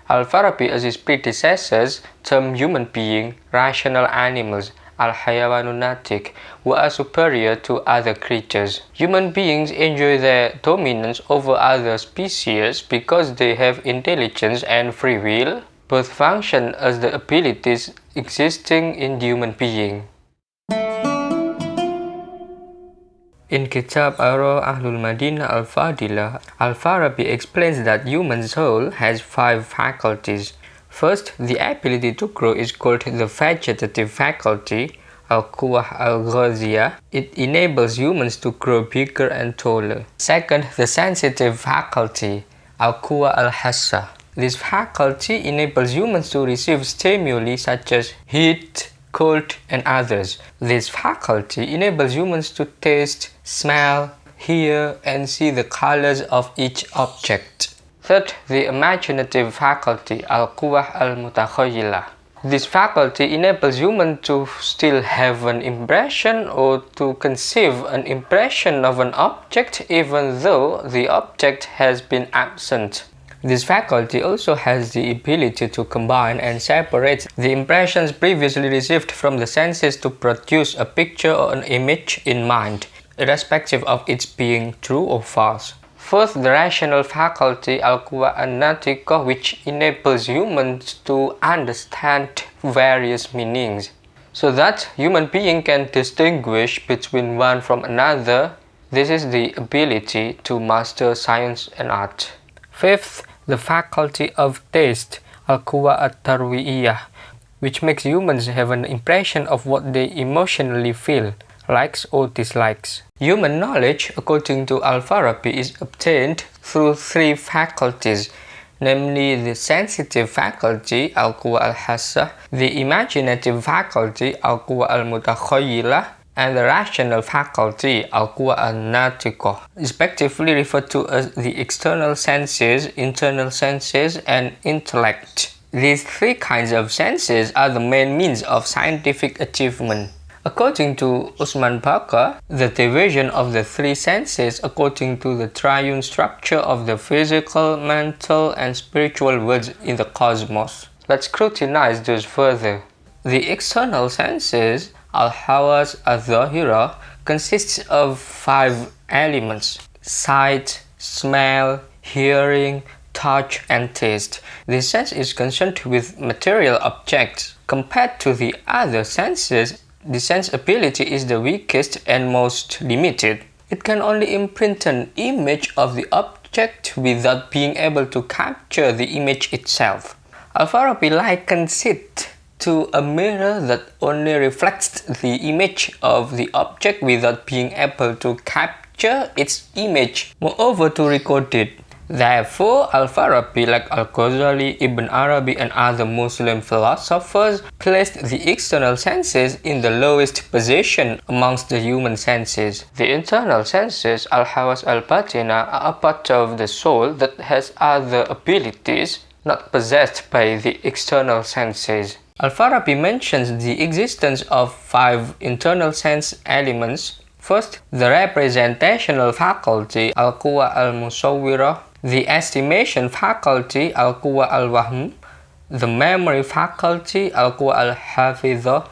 Al-Farabi, as his predecessors, termed human beings rational animals, al-hayawanun natiq, who are superior to other creatures. Human beings enjoy their dominance over other species because they have intelligence and free will. Both function as the abilities existing in human being. In Kitab Ara Ahlul Madinah Al-Fadilah, Al-Farabi explains that human soul has 5 faculties. First, the ability to grow is called the vegetative faculty, Al-Quwwah Al-Ghaziyah. It enables humans to grow bigger and taller. Second, the sensitive faculty, Al-Quwwah Al-Hassa. This faculty enables humans to receive stimuli such as heat, cold, and others. This faculty enables humans to taste, smell, hear, and see the colors of each object. Third, the imaginative faculty, Al-Quwwah Al-Mutakhayyila. This faculty enables humans to still have an impression or to conceive an impression of an object even though the object has been absent. This faculty also has the ability to combine and separate the impressions previously received from the senses to produce a picture or an image in mind, irrespective of its being true or false. Fourth, the rational faculty, Al-Quwwah An-Natiqah, which enables humans to understand various meanings, so that human being can distinguish between one from another. This is the ability to master science and art. Fifth, the faculty of taste, Al-Quwwah At-Tarwiyah, which makes humans have an impression of what they emotionally feel, likes or dislikes. Human knowledge, according to Al-Farabi, is obtained through 3 faculties, namely the sensitive faculty, Al-Quwwah Al-Hassa, the imaginative faculty, Al-Quwwah Al-Mutakhayyila, and the rational faculty, Al-Quwwah An-Natiqah, respectively referred to as the external senses, internal senses, and intellect. These 3 kinds of senses are the main means of scientific achievement. According to Usman Baka, the division of the 3 senses according to the triune structure of the physical, mental, and spiritual worlds in the cosmos. Let's scrutinize those further. The external senses, Al-Hawas Al-Zahira, consists of 5 elements: sight, smell, hearing, touch, and taste. This sense is concerned with material objects. Compared to the other senses, the sense ability is the weakest and most limited. It can only imprint an image of the object without being able to capture the image itself. Al-Farabi likens it to a mirror that only reflects the image of the object without being able to capture its image, moreover to record it. Therefore, Al-Farabi, like Al-Ghazali, Ibn Arabi, and other Muslim philosophers, placed the external senses in the lowest position amongst the human senses. The internal senses, Al-Hawas Al-Batina, are a part of the soul that has other abilities not possessed by the external senses. Al-Farabi mentions the existence of 5 internal sense elements. First, the representational faculty, Al-Quwwah Al-Musawwirah, the estimation faculty, Al-Quwwah Al-Wahm, the memory faculty, Al-Quwwah Al-Hafidhah,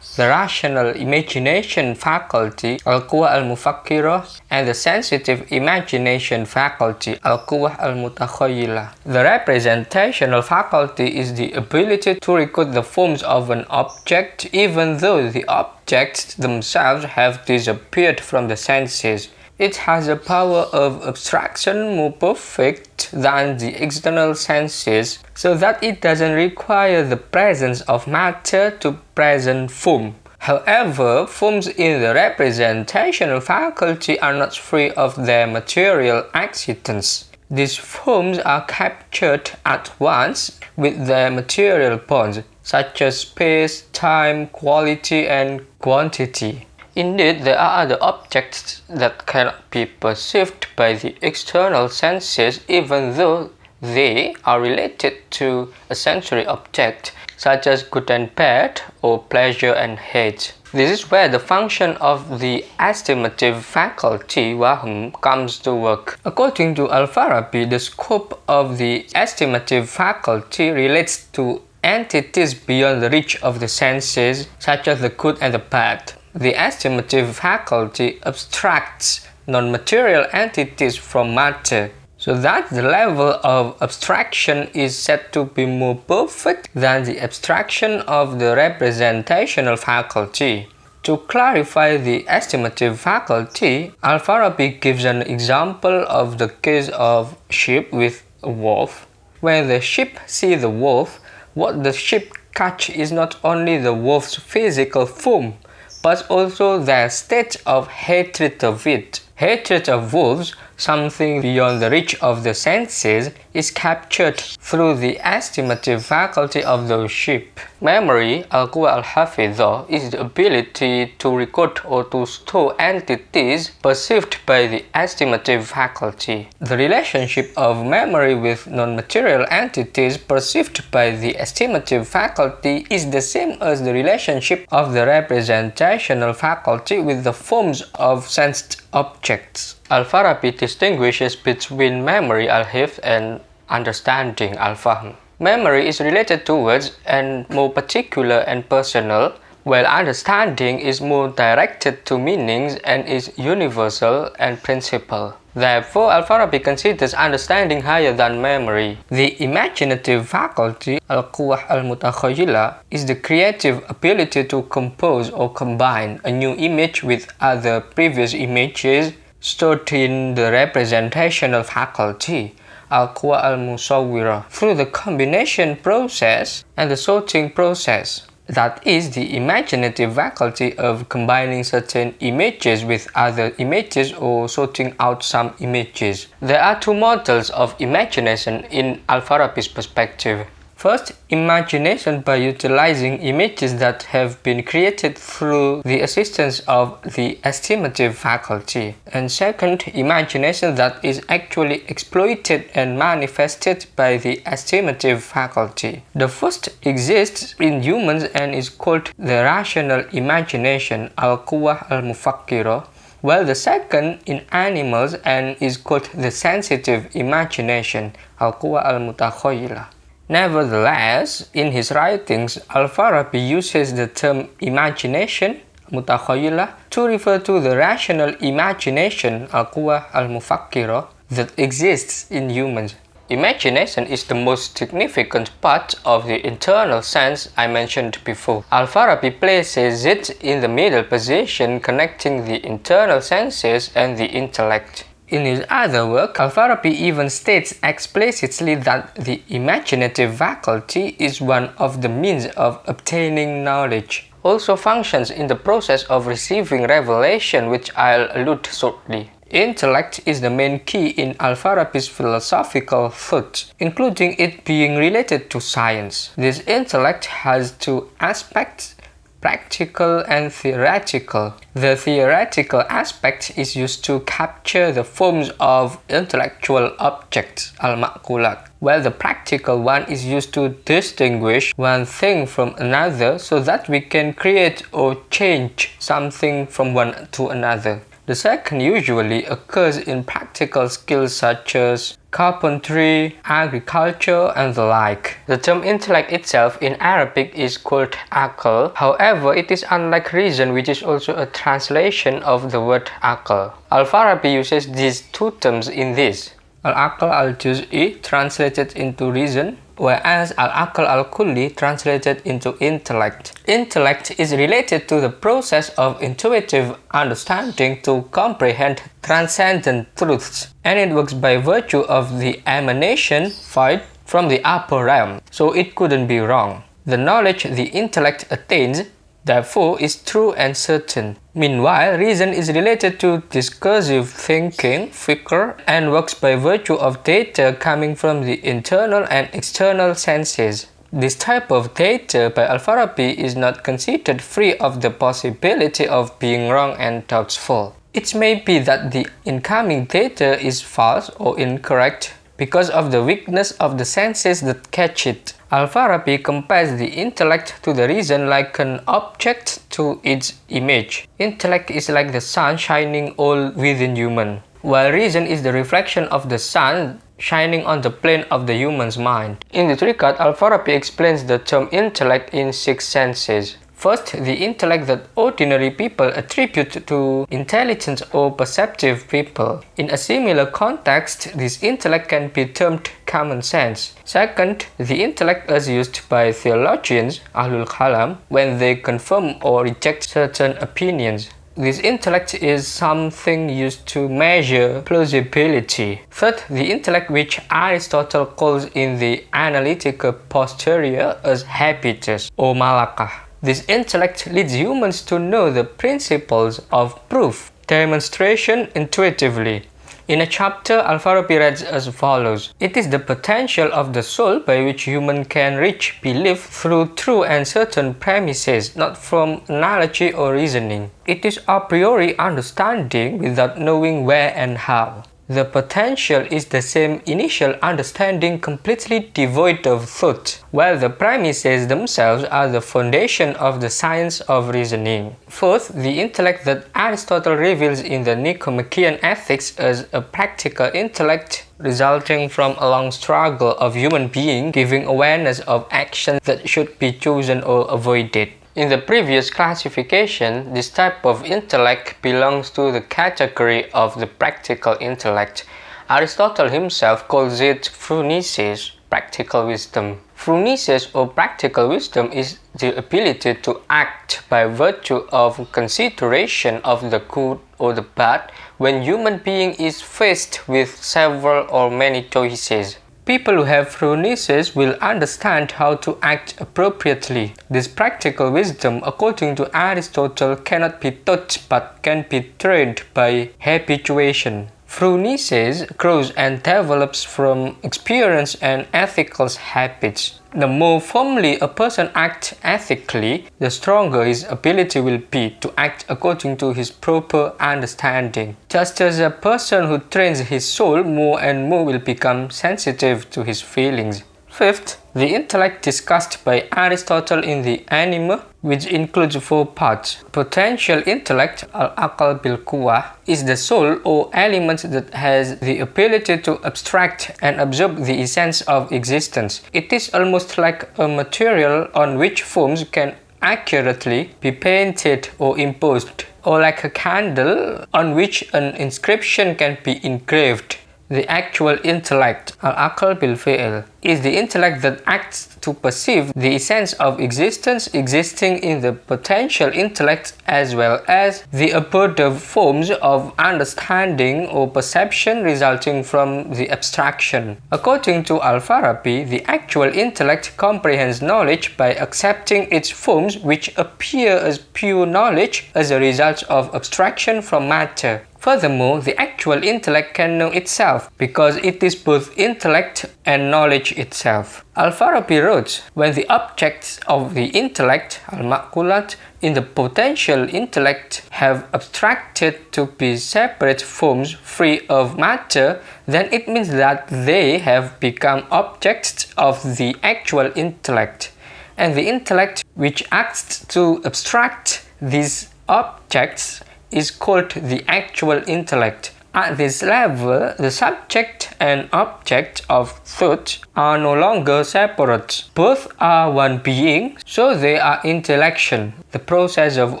the rational imagination faculty, Al-Quwwah Al-Mufakkirah, and the sensitive imagination faculty, Al-Quwwah Al-Mutakhayyila. The representational faculty is the ability to record the forms of an object even though the objects themselves have disappeared from the senses. It has a power of abstraction more perfect than the external senses, so that it doesn't require the presence of matter to present form. However, forms in the representational faculty are not free of their material accidents. These forms are captured at once with their material bonds, such as space, time, quality, and quantity. Indeed, there are other objects that cannot be perceived by the external senses even though they are related to a sensory object. such as good and bad or pleasure and hate. This is where the function of the estimative faculty wahm comes to work. According to Al-Farabi, the scope of the estimative faculty relates to entities beyond the reach of the senses, such as the good and the bad. The estimative faculty abstracts non-material entities from matter, so that the level of abstraction is said to be more perfect than the abstraction of the representational faculty. To clarify the estimative faculty, Al-Farabi gives an example of the case of sheep with a wolf. When the sheep see the wolf, what the sheep catch is not only the wolf's physical form, but also their state of hatred of it. Hatred of wolves, something beyond the reach of the senses, is captured through the estimative faculty of those sheep. Memory, al-quwa al-hafidha, is the ability to record or to store entities perceived by the estimative faculty. The relationship of memory with non-material entities perceived by the estimative faculty is the same as the relationship of the representational faculty with the forms of sensed objects. Al-Farabi distinguishes between memory al-hifz and understanding al-fahm. Memory is related to words and more particular and personal, while understanding is more directed to meanings and is universal and principal. Therefore, Al-Farabi considers understanding higher than memory. The imaginative faculty, al-quwah al-mutakhayyila, is the creative ability to compose or combine a new image with other previous images stored in the representational faculty, al-quwa al-musawwira, through the combination process and the sorting process. That is the imaginative faculty of combining certain images with other images or sorting out some images. There are two models of imagination in Al-Farabi's perspective. First, imagination by utilizing images that have been created through the assistance of the estimative faculty. And second, imagination that is actually exploited and manifested by the estimative faculty. The first exists in humans and is called the rational imagination, al-quwah al-mufakkira, while the second in animals and is called the sensitive imagination, al-quwah al-mutakhayyila. Nevertheless, in his writings, Al-Farabi uses the term imagination, mutakhayyila, to refer to the rational imagination, al-quwah al-mufakkira, that exists in humans. Imagination is the most significant part of the internal sense I mentioned before. Al-Farabi places it in the middle position connecting the internal senses and the intellect. In his other work, Al-Farabi even states explicitly that the imaginative faculty is one of the means of obtaining knowledge, also functions in the process of receiving revelation, which I'll allude shortly. Intellect is the main key in Al-Farabi's philosophical thought, including it being related to science. This intellect has two aspects, practical and theoretical. The theoretical aspect is used to capture the forms of intellectual objects, al-ma'kulat, while the practical one is used to distinguish one thing from another so that we can create or change something from one to another. The second usually occurs in practical skills such as carpentry, agriculture, and the like. The term intellect itself in Arabic is called aql. However, it is unlike reason, which is also a translation of the word aql. Al-Farabi uses these two terms in this. Al-aql al-juz'i translated into reason, whereas al-aql al-kulli translated into intellect. Intellect is related to the process of intuitive understanding to comprehend transcendent truths, and it works by virtue of the emanation void from the upper realm, so it couldn't be wrong. The knowledge the intellect attains, therefore, is true and certain. Meanwhile, reason is related to discursive thinking, fikr, and works by virtue of data coming from the internal and external senses. This type of data by Al-Farabi is not considered free of the possibility of being wrong and doubtful. It may be that the incoming data is false or incorrect, because of the weakness of the senses that catch it. Al-Farabi compares the intellect to the reason like an object to its image. Intellect is like the sun shining all within human, while reason is the reflection of the sun shining on the plane of the human's mind. In the Trikat, Al-Farabi explains the term intellect in 6 senses. First, the intellect that ordinary people attribute to intelligent or perceptive people. In a similar context, this intellect can be termed common sense. Second, the intellect as used by theologians, Ahlul Kalam, when they confirm or reject certain opinions. This intellect is something used to measure plausibility. Third, the intellect which Aristotle calls in the analytical posterior as habitus or malakah. This intellect leads humans to know the principles of proof, demonstration intuitively. In a chapter, Al-Farabi reads as follows: "It is the potential of the soul by which human can reach belief through true and certain premises, not from analogy or reasoning. It is a priori understanding without knowing where and how. The potential is the same initial understanding completely devoid of thought, while the premises themselves are the foundation of the science of reasoning." Fourth, the intellect that Aristotle reveals in the Nicomachean Ethics as a practical intellect resulting from a long struggle of human being giving awareness of actions that should be chosen or avoided. In the previous classification, this type of intellect belongs to the category of the practical intellect. Aristotle himself calls it phronesis, practical wisdom. Phronesis or practical wisdom is the ability to act by virtue of consideration of the good or the bad when human being is faced with several or many choices. People who have phronesis will understand how to act appropriately. This practical wisdom, according to Aristotle, cannot be taught but can be trained by habituation. Phronesis grows and develops from experience and ethical habits. The more firmly a person acts ethically, the stronger his ability will be to act according to his proper understanding. Just as a person who trains his soul more and more will become sensitive to his feelings. Fifth, the intellect discussed by Aristotle in the Anima, which includes 4 parts. Potential intellect, al-aql bil-quwwah, is the soul or element that has the ability to abstract and absorb the essence of existence. It is almost like a material on which forms can accurately be painted or imposed, or like a candle on which an inscription can be engraved. The actual intellect, al-aql bil-fi'l, is the intellect that acts to perceive the essence of existence existing in the potential intellect as well as the abode of forms of understanding or perception resulting from the abstraction. According to Al-Farabi, the actual intellect comprehends knowledge by accepting its forms which appear as pure knowledge as a result of abstraction from matter. Furthermore, the actual intellect can know itself because it is both intellect and knowledge itself. Al-Farabi wrote, when the objects of the intellect, al-ma'kulat, in the potential intellect have abstracted to be separate forms free of matter, then it means that they have become objects of the actual intellect. And the intellect which acts to abstract these objects is called the actual intellect. At this level, the subject and object of thought are no longer separate. Both are one being, so they are intellection, the process of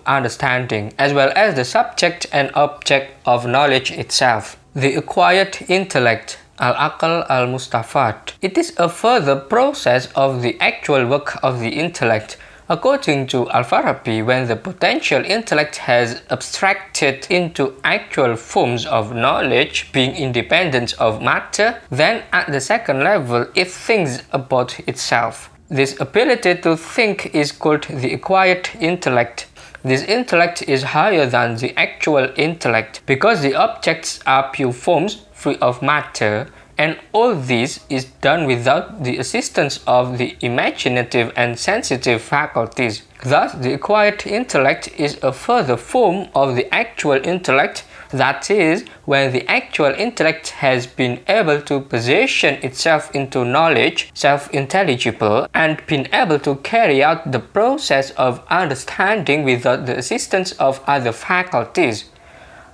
understanding, as well as the subject and object of knowledge itself. The acquired intellect, al-aql al-mustafad. It is a further process of the actual work of the intellect. According to Al-Farabi, when the potential intellect has abstracted into actual forms of knowledge being independent of matter, then at the second level it thinks about itself. This ability to think is called the acquired intellect. This intellect is higher than the actual intellect because the objects are pure forms free of matter, and all this is done without the assistance of the imaginative and sensitive faculties. Thus, the acquired intellect is a further form of the actual intellect That is, when the actual intellect has been able to position itself into knowledge, self-intelligible, and been able to carry out the process of understanding without the assistance of other faculties.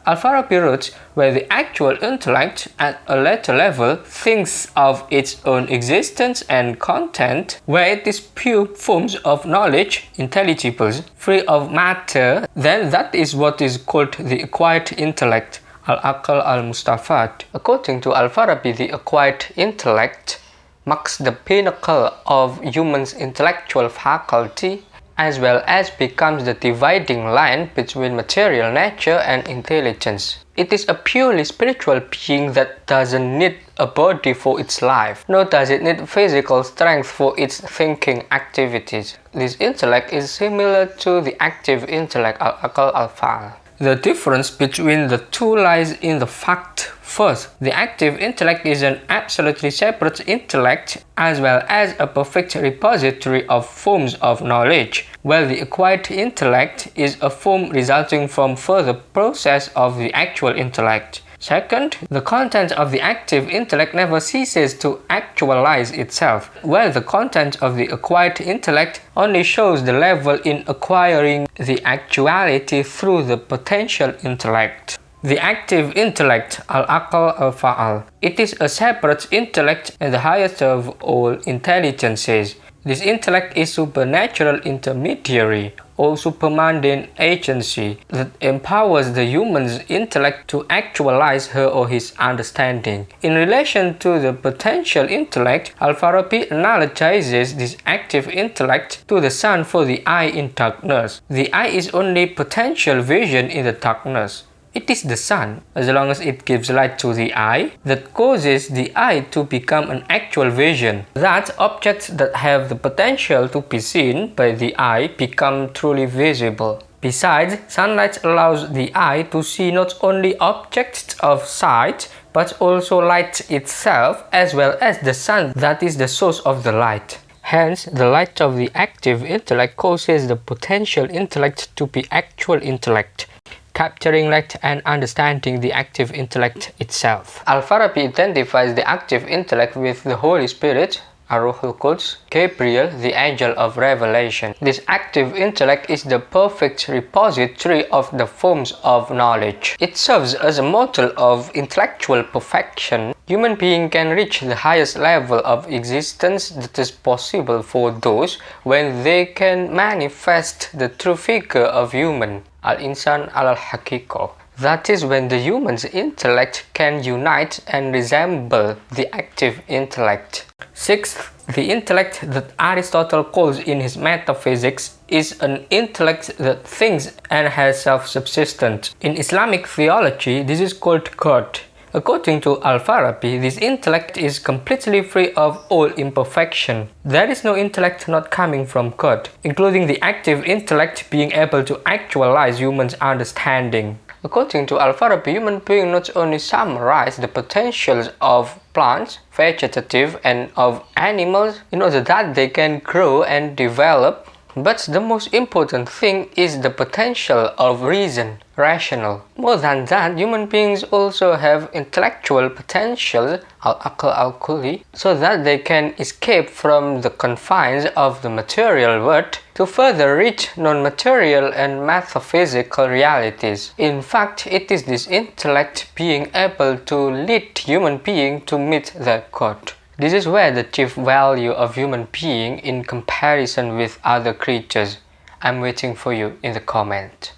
Al-Farabi wrote, where the actual intellect at a later level thinks of its own existence and content, where it is pure forms of knowledge, intelligibles, free of matter, then that is what is called the acquired intellect, al-aql al-mustafad. According to Al-Farabi, the acquired intellect marks the pinnacle of human's intellectual faculty, as well as becomes the dividing line between material nature and intelligence. It is a purely spiritual being that doesn't need a body for its life, nor does it need physical strength for its thinking activities. This intellect is similar to the active intellect, al-aql al-fa'al. The difference between the two lies in the fact. First, the active intellect is an absolutely separate intellect as well as a perfect repository of forms of knowledge, while the acquired intellect is a form resulting from further process of the actual intellect. Second, the content of the active intellect never ceases to actualize itself, while the content of the acquired intellect only shows the level in acquiring the actuality through the potential intellect. The active intellect, al-aql al-fa'al. It is a separate intellect and the highest of all intelligences. This intellect is supernatural intermediary or supermundane agency that empowers the human's intellect to actualize her or his understanding. In relation to the potential intellect, Al-Farabi analogizes this active intellect to the sun for the eye in darkness. The eye is only potential vision in the darkness. It is the sun, as long as it gives light to the eye, that causes the eye to become an actual vision. That objects that have the potential to be seen by the eye become truly visible. Besides, sunlight allows the eye to see not only objects of sight, but also light itself, as well as the sun that is the source of the light. Hence, the light of the active intellect causes the potential intellect to be actual intellect, capturing light and understanding the active intellect itself. Al-Farabi identifies the active intellect with the Holy Spirit, Ar-Ruhul Quds, Gabriel, the angel of revelation. This active intellect is the perfect repository of the forms of knowledge. It serves as a model of intellectual perfection. Human beings can reach the highest level of existence that is possible for those when they can manifest the true figure of human, al-insan al-haqiqah. That is when the human's intellect can unite and resemble the active intellect. Sixth, the intellect that Aristotle calls in his Metaphysics is an intellect that thinks and has self-subsistence. In Islamic theology, this is called God. According to Al-Farabi, this intellect is completely free of all imperfection. There is no intellect not coming from God, including the active intellect being able to actualize human's understanding. According to Al-Farabi, human beings not only summarize the potentials of plants, vegetative, and of animals in order that they can grow and develop, but the most important thing is the potential of reason, rational. More than that, human beings also have intellectual potentials, al-aql al-kulli, so that they can escape from the confines of the material world to further reach non-material and metaphysical realities. In fact, it is this intellect being able to lead human beings to meet their God. This is where the chief value of human being in comparison with other creatures. I'm waiting for you in the comment.